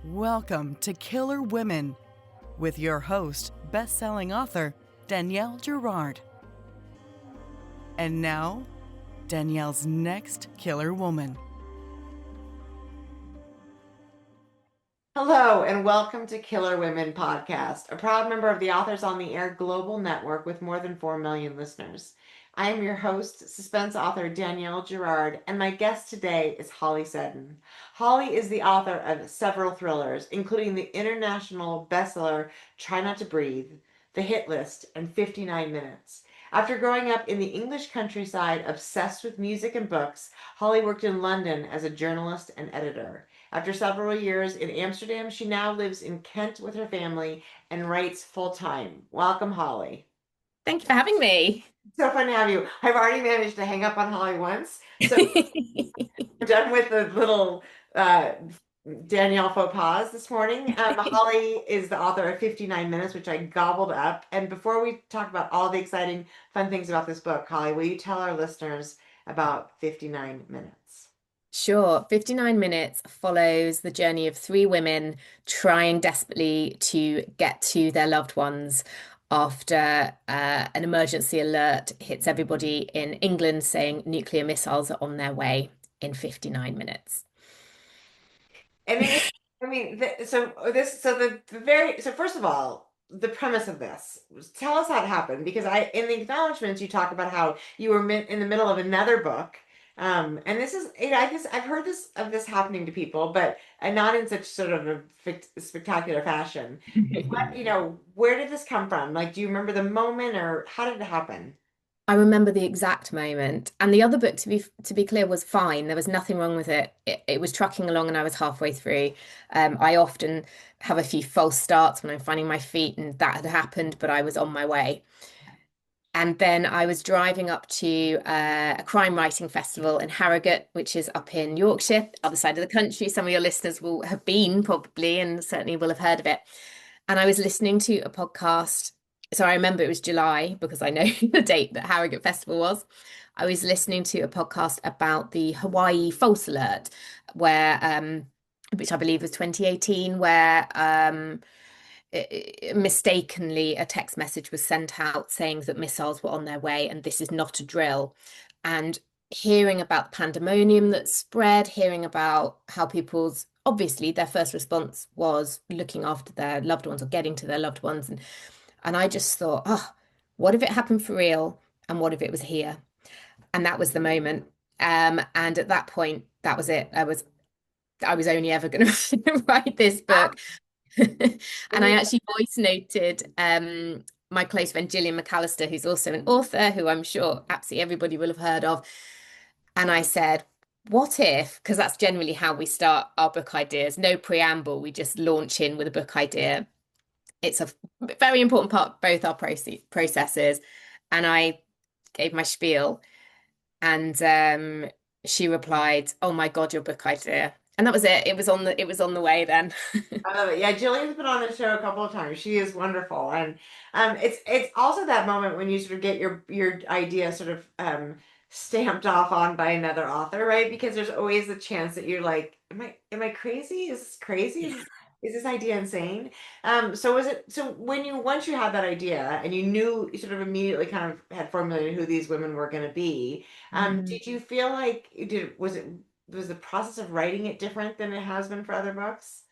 Welcome to Killer Women with your host, best-selling author Danielle Girard. And now, Danielle's next killer woman. Hello, and welcome to Killer Women Podcast, a proud member of the Authors on the Air global network with more than 4 million listeners. I am your host, suspense author Danielle Girard, and my guest today is Holly Seddon. Holly is the author of several thrillers, including the international bestseller Try Not to Breathe, The Hit List, and 59 Minutes. After growing up in the English countryside obsessed with music and books, Holly worked in London as a journalist and editor. After several years in Amsterdam, she now lives in Kent with her family and writes full time. Welcome, Holly. Thank you for having me. So fun to have you. I've already managed to hang up on Holly once. So we're done with the little uh, Danielle faux pas this morning. Holly is the author of 59 Minutes, which I gobbled up. And before we talk about all the exciting, fun things about this book, Holly, will you tell our listeners about 59 Minutes? Sure. 59 Minutes follows the journey of three women trying desperately to get to their loved ones after an emergency alert hits everybody in England saying nuclear missiles are on their way in 59 minutes. And so first of all, the premise of this, tell us how it happened, because in the acknowledgments you talk about how you were in the middle of another book, and this is, I've heard this happening to people, but not in such sort of a spectacular fashion. Where did this come from? Like, do you remember the moment, or how did it happen? I remember the exact moment. And the other book, to be clear, was fine. There was nothing wrong with it. It was trucking along and I was halfway through. I often have a few false starts when I'm finding my feet, and that had happened, but I was on my way. And then I was driving up to a crime writing festival in Harrogate, which is up in Yorkshire, other side of the country. Some of your listeners will have been probably, and certainly will have heard of it. And I was listening to a podcast. So I remember it was July because I know the date that Harrogate Festival was. I was listening to a podcast about the Hawaii false alert, where which I believe was 2018, where mistakenly a text message was sent out saying that missiles were on their way and this is not a drill. And hearing about the pandemonium that spread, hearing about how people's obviously their first response was looking after their loved ones or getting to their loved ones. And I just thought, oh, what if it happened for real? And what if it was here? And that was the moment. And at that point, that was it. I was only ever going to write this book. And I actually voice noted my close friend Gillian McAllister, who's also an author, who I'm sure absolutely everybody will have heard of. And I said, what if, because that's generally how we start our book ideas, no preamble, we just launch in with a book idea. It's a very important part of both our processes. And I gave my spiel, and she replied, "Oh my God, your book idea." And that was it. It was on the way then. I love it. Yeah, Jillian's been on the show a couple of times. She is wonderful, and it's also that moment when you sort of get your idea sort of stamped off on by another author, right? Because there's always the chance that you're like, am I crazy? Is this crazy? Is this idea insane? So when once you had that idea and you knew, you sort of immediately kind of had formulated who these women were going to be, Mhm. did you feel like was the process of writing it different than it has been for other books?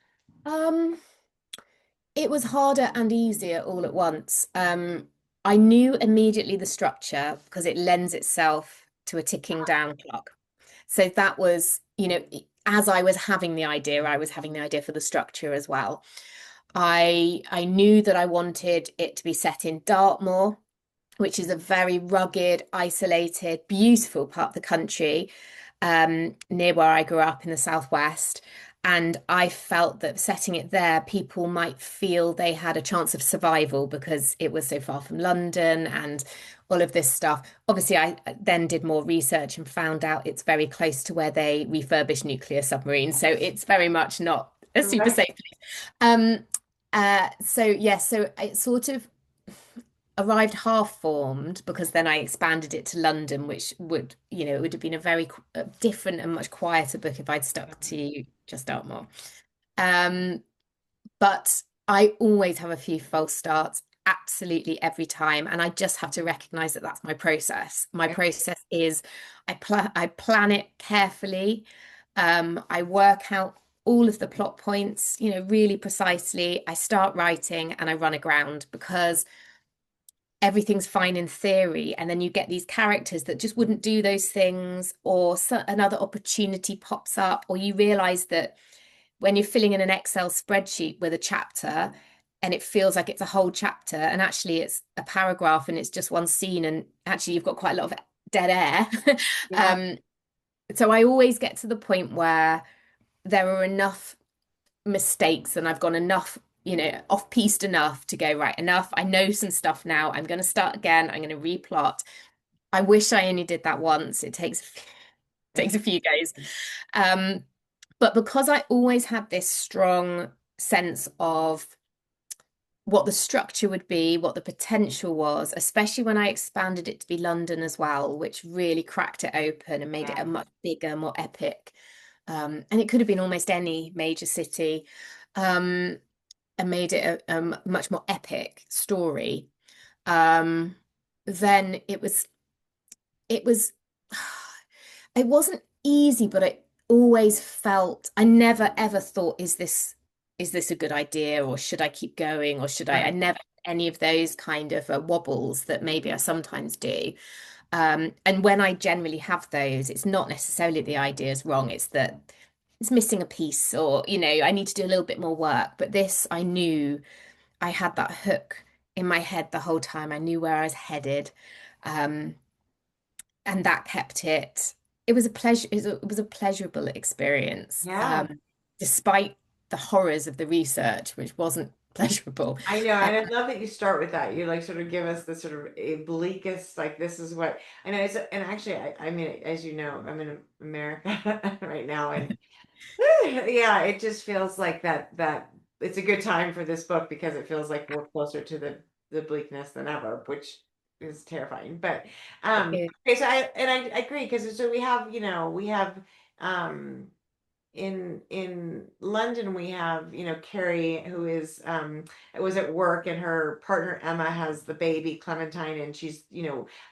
Um, it was harder and easier all at once. I knew immediately the structure because it lends itself to a ticking down clock. So that was, as I was having the idea, I was having the idea for the structure as well. I knew that I wanted it to be set in Dartmoor, which is a very rugged, isolated, beautiful part of the country, near where I grew up in the southwest. And I felt that setting it there, people might feel they had a chance of survival because it was so far from London and all of this stuff. Obviously, I then did more research and found out it's very close to where they refurbish nuclear submarines. So it's very much not a super Right. safe place. Um, so yes, so it sort of arrived half formed because then I expanded it to London, which it would have been a very different and much quieter book if I'd stuck to just Dartmoor. But I always have a few false starts, absolutely every time. And I just have to recognize that that's my process. My Yeah. process is I plan it carefully. I work out all of the plot points, really precisely. I start writing and I run aground because everything's fine in theory. And then you get these characters that just wouldn't do those things, or another opportunity pops up, or you realize that when you're filling in an Excel spreadsheet with a chapter and it feels like it's a whole chapter and actually it's a paragraph and it's just one scene and actually you've got quite a lot of dead air. Yeah. um, so I always get to the point where there are enough mistakes and I've gone enough, off-piste enough to go, right, enough. I know some stuff now. I'm going to start again. I'm going to replot. I wish I only did that once. It takes a few goes. Um, but because I always had this strong sense of what the structure would be, what the potential was, especially when I expanded it to be London as well, which really cracked it open and made it a Yeah. much bigger, more epic. And it could have been almost any major city, and made it a much more epic story. Um, then it was it wasn't easy, but it always felt, I never ever thought, is this a good idea, or should I keep going, or should I Right. never had any of those kind of wobbles that maybe I sometimes do. And when I generally have those, it's not necessarily the idea is wrong, it's that it's missing a piece, or I need to do a little bit more work. But this, I knew I had that hook in my head the whole time. I knew where I was headed. Um, and that kept it. It was a pleasure. It was a pleasurable experience, Yeah. despite the horrors of the research, which wasn't pleasurable. I know, Uh, and I love that you start with that. You like sort of give us the sort of a bleakest, like this is what I know. And actually, I mean, as you know, I'm in America right now, and yeah, it just feels like that it's a good time for this book because it feels like we're closer to the bleakness than ever, which is terrifying. But it- okay, so I agree because so we have um in London we have Carrie who is was at work and her partner Emma has the baby Clementine and she's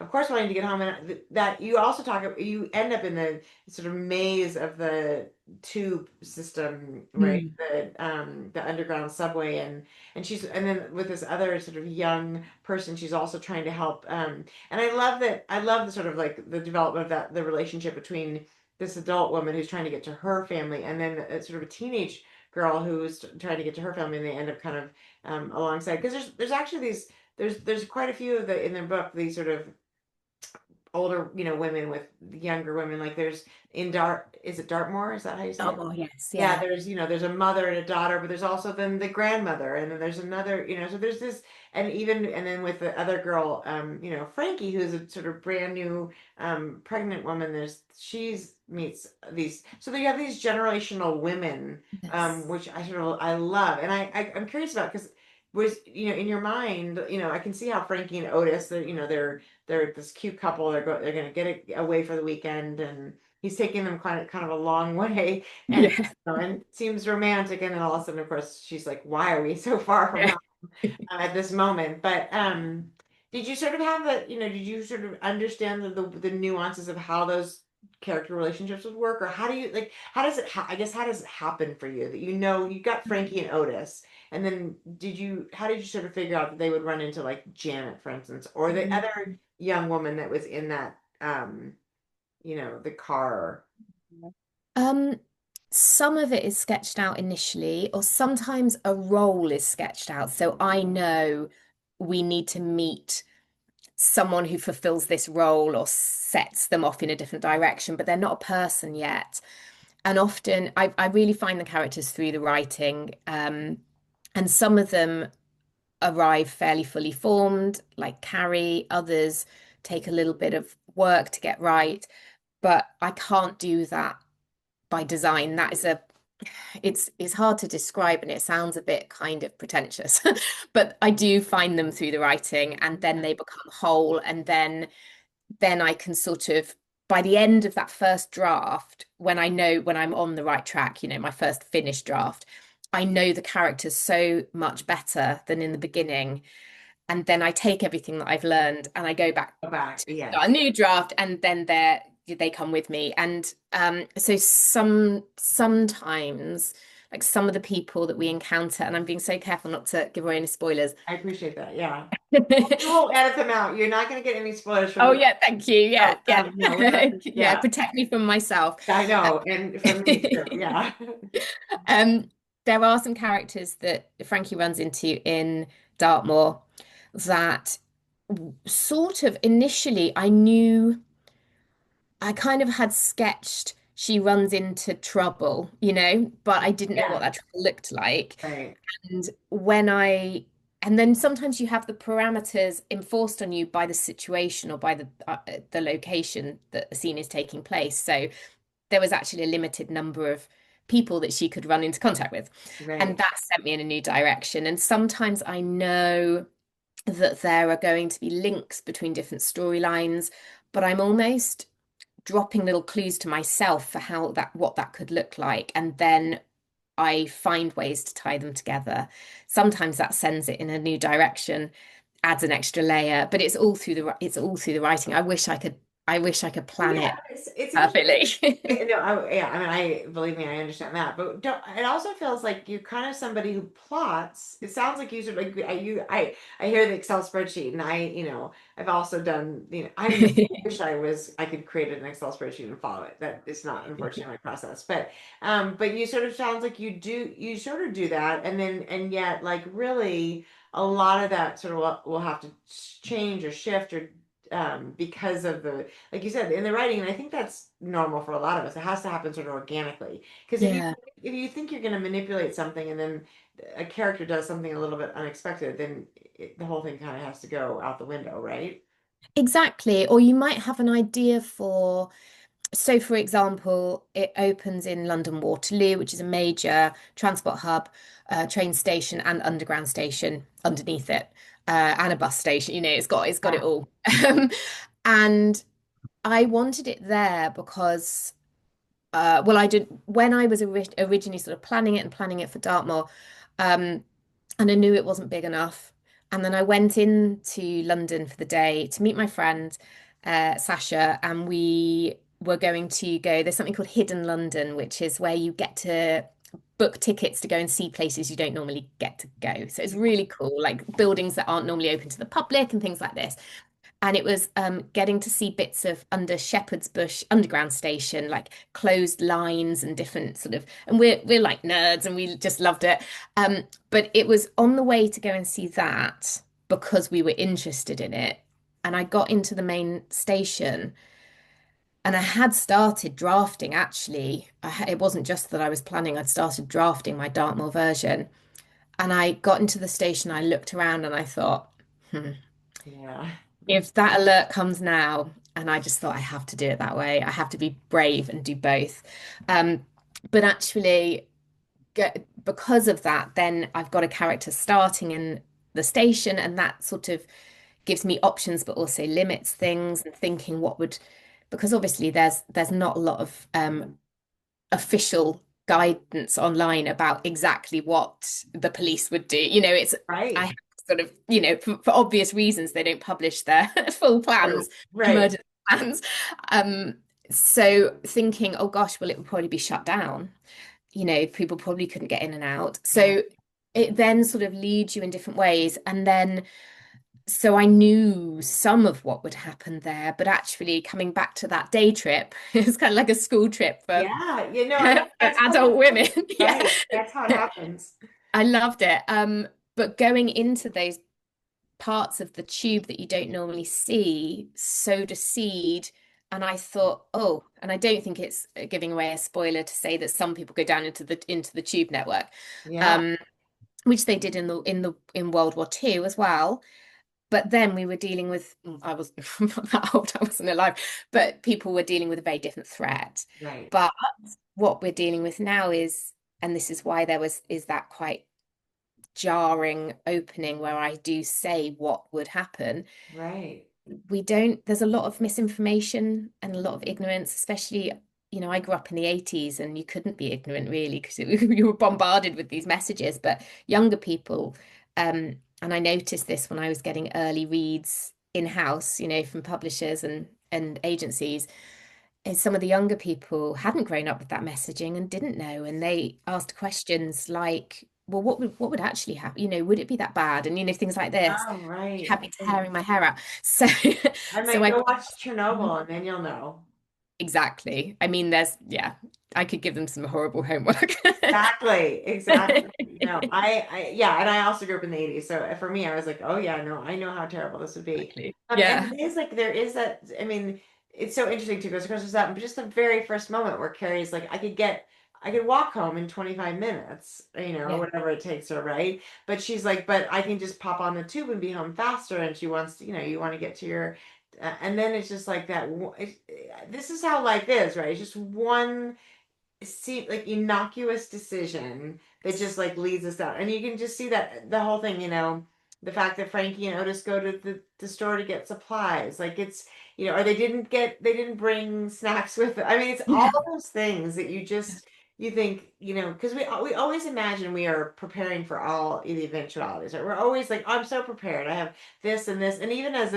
of course wanting to get home and that you also you end up in the sort of maze of the tube system, right, Mm, the underground subway, and then with this other sort of young person she's also trying to help, and I love the sort of like the development of the relationship between this adult woman who's trying to get to her family, and then sort of a teenage girl who's trying to get to her family, and they end up kind of alongside because there's actually these there's quite a few of the in their book these sort of older women with younger women like there's in Dart is it Dartmoor, is that how you say it? oh, yes, Yeah, yeah. there's a mother and a daughter, but there's also then the grandmother, and then there's another, so there's this, and then with the other girl, Frankie, who's a sort of brand new pregnant woman. She's meets these, so you have these generational women, Yes. which I love, and I'm curious about because was in your mind, I can see how Frankie and Otis, they're this cute couple. They're going to get away for the weekend, and he's taking them kind of a long way, and Yeah. and it seems romantic. And then all of a sudden, of course, she's like, "Why are we so far from Yeah. home at this moment?" But did you sort of have did you sort of understand the nuances of how those character relationships would work, or how do you like? How does it? I guess how does it happen for you that you got Frankie and Otis, and then how did you sort of figure out that they would run into like Janet, for instance, or the other young woman that was in that the car? Um, some of it is sketched out initially, or sometimes a role is sketched out. So I know we need to meet someone who fulfills this role or sets them off in a different direction, but they're not a person yet. And often I really find the characters through the writing. And some of them arrive fairly fully formed, like Carrie. Others take a little bit of work to get right. But I can't do that by design. It's hard to describe and it sounds a bit kind of pretentious, but I do find them through the writing and then they become whole, and then I can sort of, by the end of that first draft, when I know when I'm on the right track, my first finished draft, I know the characters so much better than in the beginning. And then I take everything that I've learned and I go back Go back. to start a Yes. new draft, and then they come with me. And so sometimes like some of the people that we encounter, and I'm being so careful not to give away any spoilers. I appreciate that. Yeah. We won't edit them out. You're not going to get any spoilers from Oh me. yeah, thank you. No, Yeah, yeah. no, we're not. Yeah, Yeah, protect me from myself. I know. And from me too. Yeah. Um, there are some characters that Frankie runs into in Dartmoor that sort of initially I knew I kind of had sketched she runs into trouble, but I didn't know what Yeah. that trouble looked like. Right. And and then sometimes you have the parameters enforced on you by the situation or by the location that the scene is taking place. So there was actually a limited number of people that she could run into contact with. And Right. that sent me in a new direction. And sometimes I know that there are going to be links between different storylines, but I'm almost dropping little clues to myself for what that could look like. And then I find ways to tie them together. Sometimes that sends it in a new direction, adds an extra layer, but it's all through the writing. I wish I could plan Yeah, it it's perfectly. no, yeah, I mean, believe me, I understand that, but don't, it also feels like you're kind of somebody who plots. It sounds like you sort of like I hear the Excel spreadsheet, and I've also done, I wish I could create an Excel spreadsheet and follow it. That is not unfortunately my process, but you sort of sounds like you sort of do that, and yet like really a lot of that sort of will have to change or shift or because of the like you said in the writing, and I think that's normal for a lot of us. It has to happen sort of organically, because Yeah. if you think you're going to manipulate something and then a character does something a little bit unexpected, then the whole thing kind of has to go out the window, right? Exactly. Or you might have an idea for, so for example, it opens in London Waterloo, which is a major transport hub, train station and underground station underneath it, and a bus station. It's got it Yeah, all. Um, and I wanted it there because, well, I did when I was originally sort of planning it for Dartmoor, um, and I knew it wasn't big enough. And then I went into London for the day to meet my friend, Sasha, and we were going to go. There's something called Hidden London, which is where you get to book tickets to go and see places you don't normally get to go. So it's really cool, like buildings that aren't normally open to the public and things like this. And it was getting to see bits of under Shepherd's Bush underground station, like closed lines and different sort of, and we're like nerds and we just loved it. But it was on the way to go and see that because we were interested in it. And I got into the main station and I had started drafting actually. It wasn't just that I was planning, I'd started drafting my Dartmoor version. And I got into the station, I looked around and I thought, yeah, if that alert comes now, and I just thought I have to do it that way. I have to be brave and do both. Um, but actually, because of that, then I've got a character starting in the station, and that sort of gives me options, but also limits things and thinking because obviously there's not a lot of official guidance online about exactly what the police would do. I right, have sort of, for obvious reasons, they don't publish their full true, plans, right, emergency plans. Um, so thinking, oh gosh, well, it would probably be shut down. People probably couldn't get in and out. yeah, So it then sort of leads you in different ways. And then so I knew some of what would happen there, but actually coming back to that day trip, it's kind of like a school trip for yeah, and for that's how it adult women. happens, Yeah. right? That's how it happens. I loved it. But going into those parts of the tube that you don't normally see sowed a seed. And I thought, oh, and I don't think it's giving away a spoiler to say that some people go down into the tube network, Yeah, um, which they did in World War II as well. But then we were dealing with, I was not that old, I wasn't alive, but people were dealing with a very different threat. right, But what we're dealing with now and this is why is that quite jarring opening where I do say what would happen. right. There's a lot of misinformation and a lot of ignorance, especially, I grew up in the 80s and you couldn't be ignorant really because you were bombarded with these messages. But younger people, and I noticed this when I was getting early reads in-house, from publishers and agencies, is some of the younger people hadn't grown up with that messaging and didn't know. And they asked questions like, well, what would actually happen? Would it be that bad? And things like this Oh, right. had me tearing my hair out. So I'm so like, I go watch Chernobyl and then you'll know. exactly. I mean, yeah, I could give them some horrible homework. Exactly, exactly. No, yeah, and I also grew up in the 80s. So for me, I was like, oh yeah, no, I know how terrible this would be. Exactly. And Yeah. it is like there is that, I mean, it's so interesting too, because of course there's that just the very first moment where Carrie's like, I could walk home in 25 minutes, or Yeah. whatever it takes her, right? But she's like, but I can just pop on the tube and be home faster. And she wants to, you want to get to your, and then it's just like that. This is how life is, right? It's just one see like innocuous decision that just like leads us down. And you can just see that the whole thing, the fact that Frankie and Otis go to the store to get supplies, like it's, or they didn't bring snacks with it. I mean, it's all Yeah. those things that you think, because we always imagine we are preparing for all the eventualities, right? We're always like, oh, I'm so prepared. I have this and this, and even as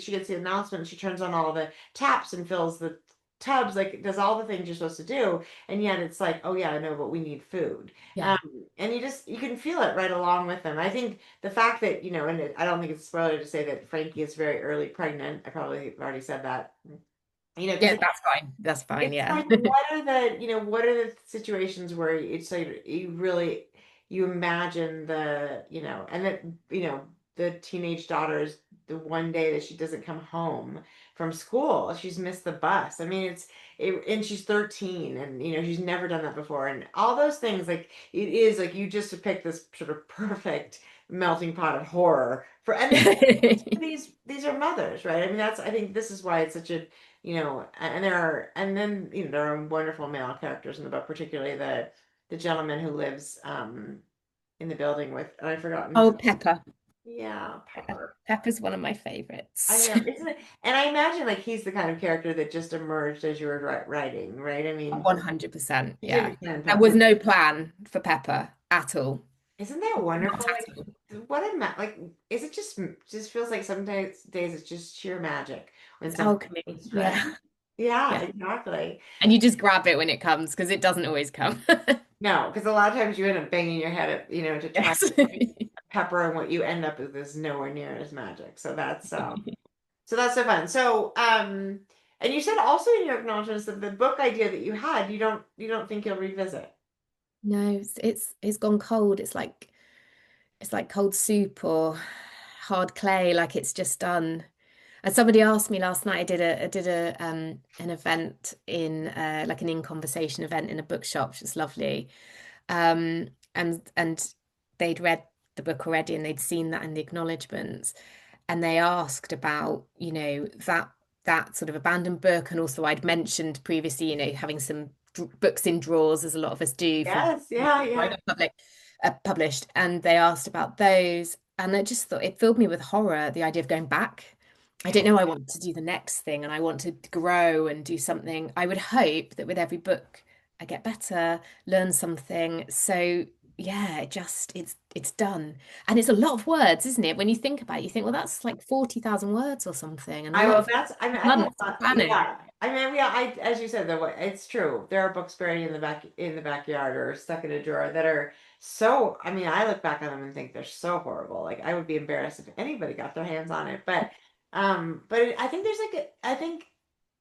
she gets the announcement, she turns on all the taps and fills the tubs, like does all the things you're supposed to do, and yet it's like, oh yeah, I know, but we need food. Yeah. um, and you can feel it right along with them. I think the fact that, and I don't think it's a spoiler to say that Frankie is very early pregnant. I probably have already said that, because Yeah, that's fine. That's fine. it's Yeah. like, what are the situations where it's like you really, you imagine and that, the teenage daughter's, the one day that she doesn't come home from school, she's missed the bus. I mean, and she's 13, and she's never done that before, and all those things, like it is like you just pick this sort of perfect melting pot of horror for, and this these are mothers, right? I mean, I think this is why it's such a, and there are wonderful male characters in the book, particularly the gentleman who lives in the building with, and I've forgotten his Oh, name. Pepper. Yeah, Pepper. Pepper's one of my I favorites. know, isn't it? And I imagine like he's the kind of character that just emerged as you were writing, right? I mean, 100%. because you Yeah. understand There was Pepper. no plan for Pepper at all. Isn't that Not wonderful? at Like, all. what a like, is it just feels like some days it's just sheer magic when It's something alchemy. is right. Yeah. Yeah, Yeah. exactly. And you just grab it when it comes because it doesn't always come. No, because a lot of times you end up banging your head at, to try Yes. pepper, and what you end up with is nowhere near as magic. So that's so fun. And you said also in your acknowledgments that the book idea that you had, you don't think you'll revisit. No, it's gone cold. It's like cold soup or hard clay, like it's just done. And somebody asked me last night, I did a an event in like an in conversation event in a bookshop, which was lovely. And they'd read the book already and they'd seen that in the acknowledgements. And they asked about, that sort of abandoned book. And also I'd mentioned previously, having some books in drawers, as a lot of us do from Yes, yeah, before I yeah. got published. And they asked about those. And I just thought it filled me with horror, the idea of going back. I didn't know I wanted to do the next thing and I want to grow and do something. I would hope that with every book I get better, learn something. So yeah, it's done. And it's a lot of words, isn't it? When you think about it, you think, well, that's like 40,000 words or something, and a I lot will. of I mean, I've had months of planning. yeah. I mean, yeah. As you said, it's true. There are books buried in the backyard or stuck in a drawer that are so. I mean, I look back on them and think they're so horrible. Like I would be embarrassed if anybody got their hands on it. I think I think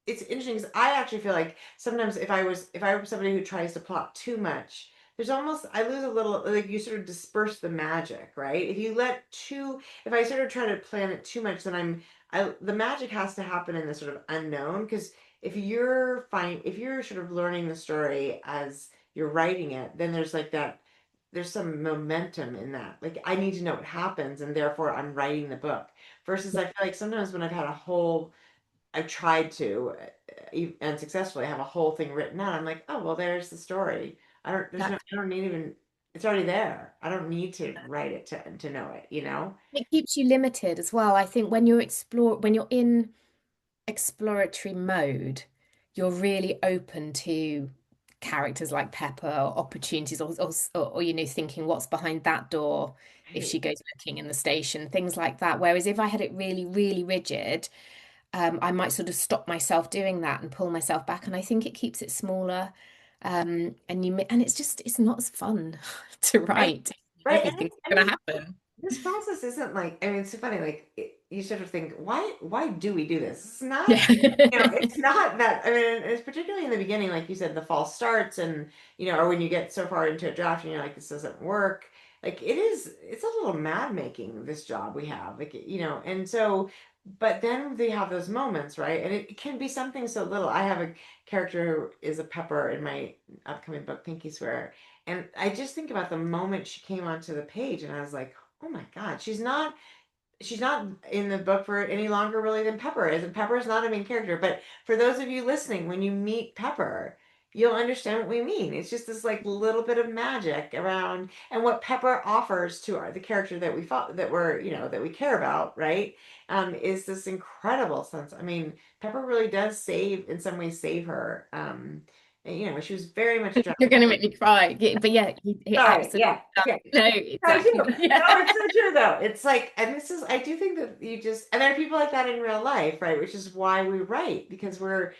it's interesting because I actually feel like sometimes if I were somebody who tries to plot too much, there's almost I lose a little, like you sort of disperse the magic, right? If I sort of try to plan it too much, then the magic has to happen in the sort of unknown, because if you're sort of learning the story as you're writing it, then there's some momentum in that. Like I need to know what happens, and therefore I'm writing the book. Versus I feel like sometimes when I've tried to, unsuccessfully, have a whole thing written out. I'm like, oh well, there's the story. I don't need even. It's already there. I don't need to write it to know it. You know. It keeps you limited as well. I think when you're in exploratory mode, you're really open to characters like Pepper or opportunities or you know, thinking what's behind that door if Right. she goes looking in the station, things like that. Whereas if I had it really, really rigid, I might sort of stop myself doing that and pull myself back. And I think it keeps it smaller. And it's not as fun to Right. write. Right. Everything's And going this to happen. this process isn't like, I mean, it's so funny, like you sort of think, why do we do this? It's not, Yeah. it's not that, I mean, it's particularly in the beginning, like you said, the false starts and, or when you get so far into a draft and you're like, this doesn't work. Like it's a little mad making this job we have, like, and so, but then they have those moments, right? And it can be something so little. I have a character who is a Pepper in my upcoming book, Pinky Swear. And I just think about the moment she came onto the page and I was like, oh my God, she's not in the book for any longer really than Pepper is, and Pepper is not a main character. But for those of you listening, when you meet Pepper, you'll understand what we mean. It's just this like little bit of magic around, and what Pepper offers to the character that we thought that we're that we care about, right? Is this incredible sense. I mean, Pepper really does in some ways save her. And, she was very much You're drafted. going to make me cry. Yeah, but yeah, he Sorry, absolutely yeah, does. yeah. No, I do. exactly. No, Yeah. it's so true though. It's like, and I do think that and there are people like that in real life, right? Which is why we write, because we're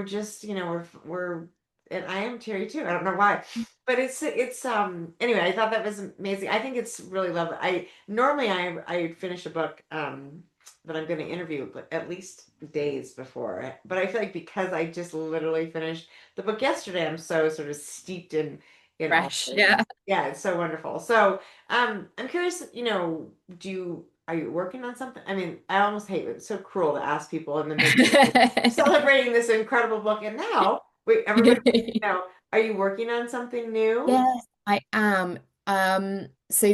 just, and I am Terry too. I don't know why, but anyway, I thought that was amazing. I think it's really lovely. Normally I finish a book, that I'm going to interview, but at least days before. But I feel like because I just literally finished the book yesterday, I'm so sort of steeped in all Fresh. this. Yeah. Yeah, it's so wonderful. So, I'm curious, are you working on something? I mean, I almost hate it. It's so cruel to ask people in the midst of celebrating this incredible book. And now, wait, everybody, are you working on something new? Yes, I am. So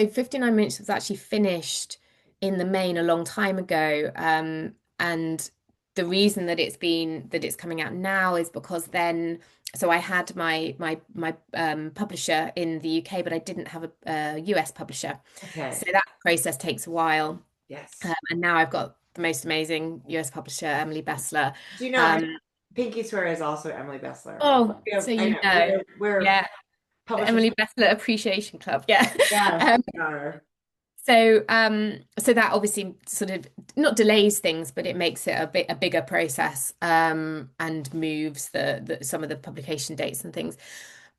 59 minutes was actually finished in the main a long time ago. And the reason that it's coming out now is because then so I had my publisher in the UK, but I didn't have a US publisher. So Okay. that process takes a while. Yes. And now I've got the most amazing US publisher, Emily Bestler. Do you know, Um, Pinky Swear is also Emily Bestler. oh, so I you know know. we're Yeah. The publishers. Emily Bestler Appreciation Club. Yeah. Yes, Um, we are. so that obviously sort of not delays things, but it makes it a bigger process, and moves some of the publication dates and things.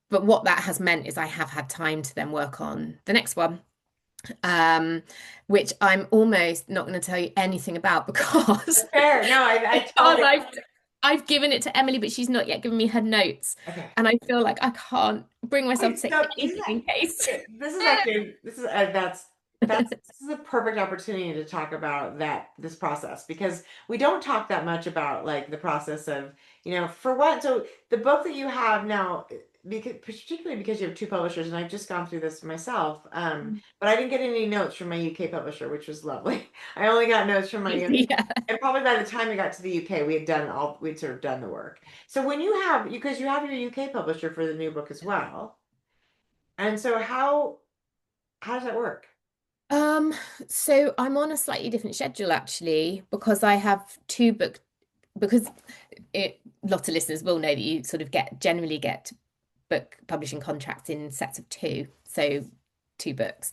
But what that has meant is I have had time to then work on the next one, um, which I'm almost not going to tell you anything about because Fair. No, I because totally. I've given it to Emily, but she's not yet given me her notes, Okay. and I feel like I can't bring myself to Wait, say so isn't anything that in case. okay? This is a perfect opportunity to talk about this process, because we don't talk that much about like the process of, for what. So the book that you have now, because particularly because you have two publishers, and I've just gone through this myself, but I didn't get any notes from my UK publisher, which was lovely. I only got notes from my US, Yeah. and probably by the time we got to the UK, we'd sort of done the work. So when because you have your UK publisher for the new book as well, and so how does that work? Um, so I'm on a slightly different schedule actually because I have two book because a lot of listeners will know that you sort of generally get book publishing contracts in sets of two, so two books.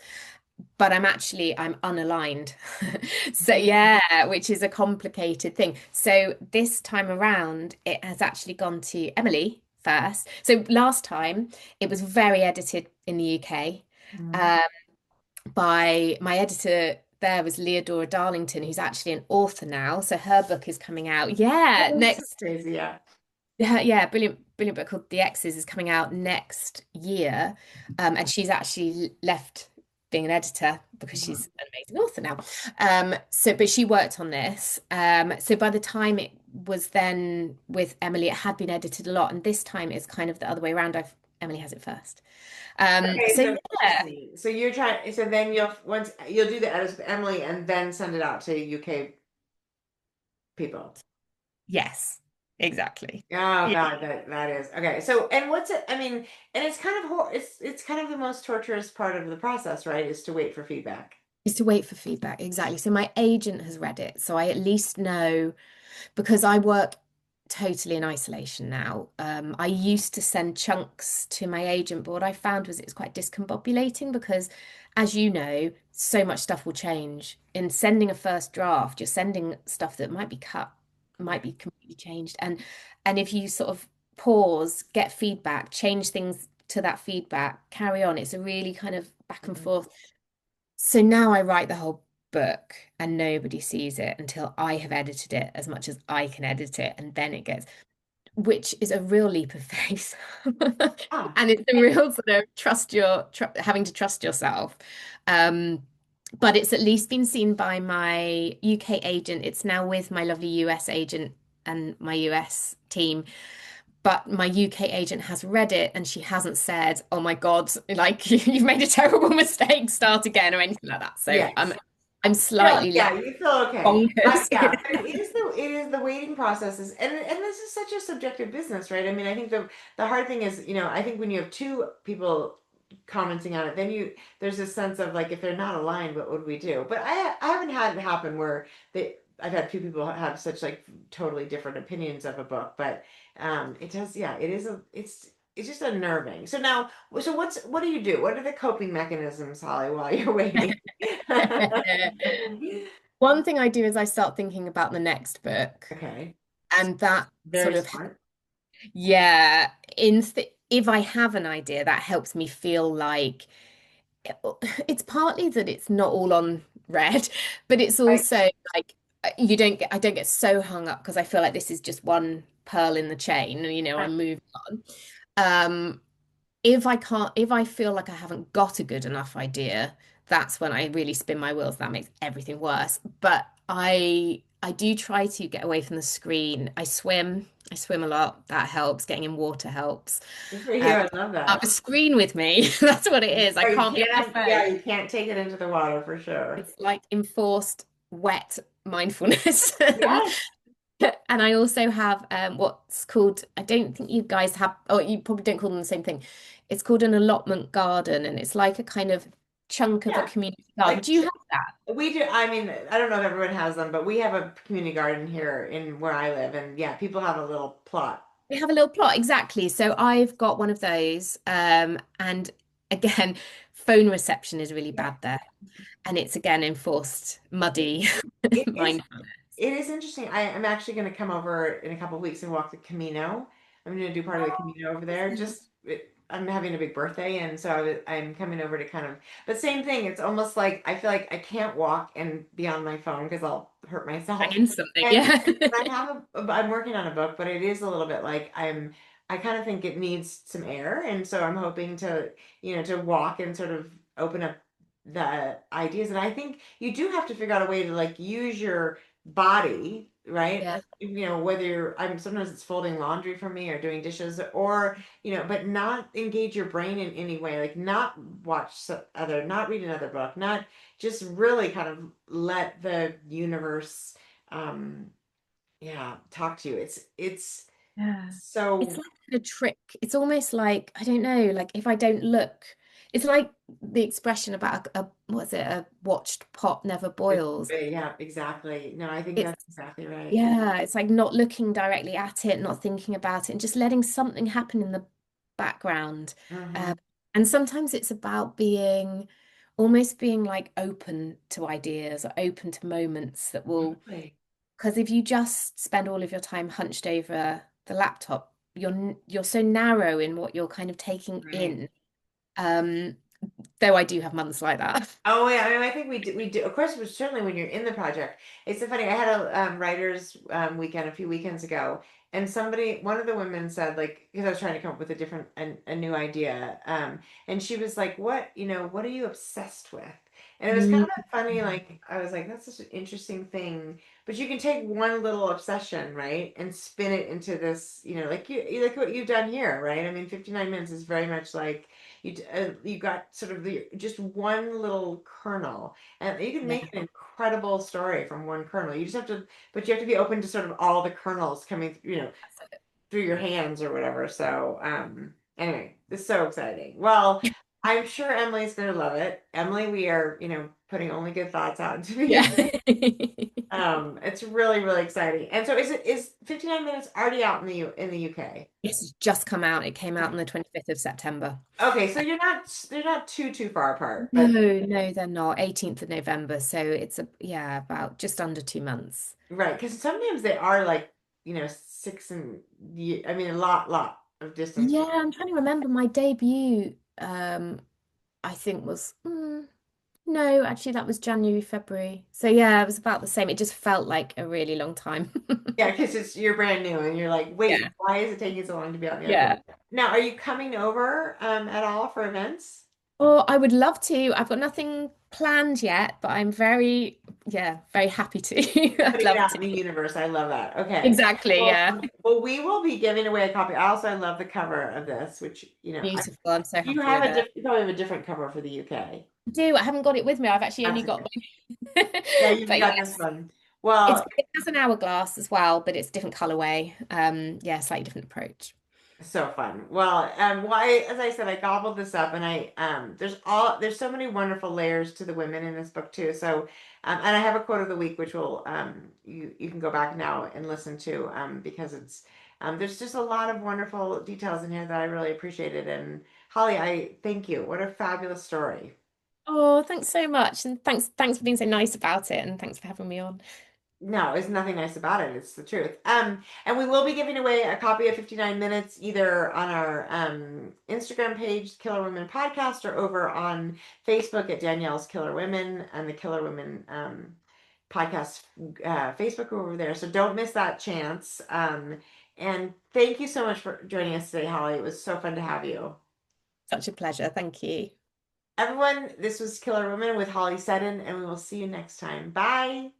But I'm unaligned. So yeah, which is a complicated thing. So this time around, it has actually gone to Emily first. So last time it was very edited in the UK. Mhm. Um, by my editor there was Leodora Darlington, who's actually an author now. So her book is coming out. Yeah, This is next. crazy, yeah. Yeah, brilliant, brilliant book called The X's is coming out next year. And she's actually left being an editor because Mhm. she's an amazing author now. But she worked on this. So by the time it was then with Emily, it had been edited a lot. And this time it's kind of the other way around. Emily has it first. Okay, So so yeah. interesting. So you're trying, so then you'll do the edits with Emily and then send it out to UK people. Yes, exactly. Oh Yeah. God, that is okay. So, and what's it? I mean, and it's kind of it's kind of the most torturous part of the process, right? Is to wait for feedback. Is to wait for feedback. Exactly. So my agent has read it. So I at least know because I work. totally in isolation now. I used to send chunks to my agent, but what I found was it was quite discombobulating because, as you know, so much stuff will change. In sending a first draft, you're sending stuff that might be cut, might Right. be completely changed. And if you sort of pause, get feedback, change things to that feedback, carry on, it's a really kind of back and Mhm. forth. So now I write the whole book and nobody sees it until I have edited it as much as I can edit it, and then it gets, which is a real leap of faith. Ah, And it's a real sort of having to trust yourself. Um, but it's at least been seen by my UK agent. It's now with my lovely US agent and my US team. But my UK agent has read it and she hasn't said, "Oh my God, like you've made a terrible mistake, start again," or anything like that. So yes. I'm Yeah, slightly less yeah, you feel okay. bonkers. Yeah, but it is the waiting processes, and this is such a subjective business, right? I mean, I think the hard thing is, I think when you have two people commenting on it, then there's this sense of like if they're not aligned, what would we do? But I haven't had it happen where I've had two people have such like totally different opinions of a book, but it does, yeah, it's just unnerving. So now, so what do you do? What are the coping mechanisms, Holly, while you're waiting? One thing I do is I start thinking about the next book, Okay. and that Very sort of, smart. yeah, if I have an idea, that helps me feel like it's partly that it's not all on red, but it's Right. also like I don't get so hung up because I feel like this is just one pearl in the chain, Right. I'm moving on. Um, if I feel like I haven't got a good enough idea, that's when I really spin my wheels. That makes everything worse. But I do try to get away from the screen. I swim a lot. That helps. Getting in water helps. Good for you. Um, I love have that. a screen with me. That's what it is. I Or you can't be on can't, my yeah, phone. you can't take it into the water for sure. It's like enforced wet mindfulness. Yes. And I also have what's called, I don't think you guys have, or you probably don't call them the same thing. It's called an allotment garden, and it's like a kind of chunk of a Yeah. community garden. Like Do you have that? we do. I mean, I don't know if everyone has them, but we have a community garden here in where I live, and yeah, people have a little plot. We have a little plot, exactly. So I've got one of those. And again, phone reception is really Yeah. bad there. And it's again enforced, It, muddy it is mindfulness. It is interesting. I'm actually going to come over in a couple of weeks and walk the Camino. I'm going to do part of the Camino over there. I'm having a big birthday, and so I'm coming over to kind of. But same thing. It's almost like I feel like I can't walk and be on my phone because I'll hurt Bang myself. in something, And yeah. I'm working on a book, but it is a little bit like I kind of think it needs some air, and so I'm hoping to walk and sort of open up the ideas. And I think you do have to figure out a way to like use your body, right? Yeah. Whether I'm sometimes it's folding laundry for me or doing dishes or, but not engage your brain in any way, like not not read another book, not just really kind of let the universe, um, yeah, talk to you. It's Yeah. It's so like a trick. It's almost like, I don't know, like if I don't look, it's like the expression about what's it, a watched pot never boils. yeah, exactly. No, I think It's, that's exactly right. yeah, it's like not looking directly at it, not thinking about it, and just letting something happen in the background. Hmm. Um, and sometimes it's about almost being like open to ideas or open to moments that will, Totally. because if you just spend all of your time hunched over the laptop, you're so narrow in what you're kind of taking Right. in. Um, though I do have months like that. Oh yeah, I mean, I think we do. Of course, it was certainly when you're in the project. It's so funny. I had a writers weekend a few weekends ago, and one of the women said like, because I was trying to come up with a new idea, and she was like, what are you obsessed with? And it was kind Mm, of funny. Like I was like, that's such an interesting thing. But you can take one little obsession, right, and spin it into this, like like what you've done here, right? I mean, 59 minutes is very much like you got sort of just one little kernel, and you can make yeah. an incredible story from one kernel. But you have to be open to sort of all the kernels coming, through your hands or whatever. So, anyway, this is so exciting. Well, I'm sure Emily's gonna love it. Emily, we are, putting only good thoughts out into the Yeah. universe. It's really, really exciting. And so is 59 minutes already out in the UK? It's just come out. It came out on the 25th of September. Okay, so they're not too far apart, No, but no, they're not. 18th of November. So it's yeah, about just under 2 months. right, because sometimes they are like, 6 and I mean a lot of distance. Yeah, I'm trying to remember my debut. I think was no, actually that was January, February. So yeah, it was about the same. It just felt like a really long time. Yeah, because you're brand new and you're like, wait, Yeah. why is it taking so long to be on the other Yeah. coast? Now, are you coming over at all for events? Oh, I would love to. I've got nothing planned yet, but I'm very happy to. I'd Putting it love out to. in the universe. I love that. Okay. Exactly, Well, yeah. we will be giving away a copy. I love the cover of this, which, Beautiful. I'm so you happy with it. you probably have a different cover for the UK. I do. I haven't got it with me. I've actually only That's got okay. my Yeah, you've but got this yes. one. Well, It has an hourglass as well, but it's different colorway. Yeah, slightly different approach. so fun. Well, as I said, I gobbled this up, and there's so many wonderful layers to the women in this book too. So, and I have a quote of the week, which will you can go back now and listen to because there's just a lot of wonderful details in here that I really appreciated. And Holly, I thank you. What a fabulous story. Oh, thanks so much. And thanks for being so nice about it and thanks for having me on. No, there's nothing nice about it. It's the truth. And we will be giving away a copy of 59 Minutes either on our Instagram page, Killer Women Podcast, or over on Facebook at Danielle's Killer Women and the Killer Women Podcast Facebook group over there. So don't miss that chance. And thank you so much for joining us today, Holly. It was so fun to have you. Such a pleasure. Thank you. Everyone, this was Killer Women with Holly Seddon, and we will see you next time. Bye.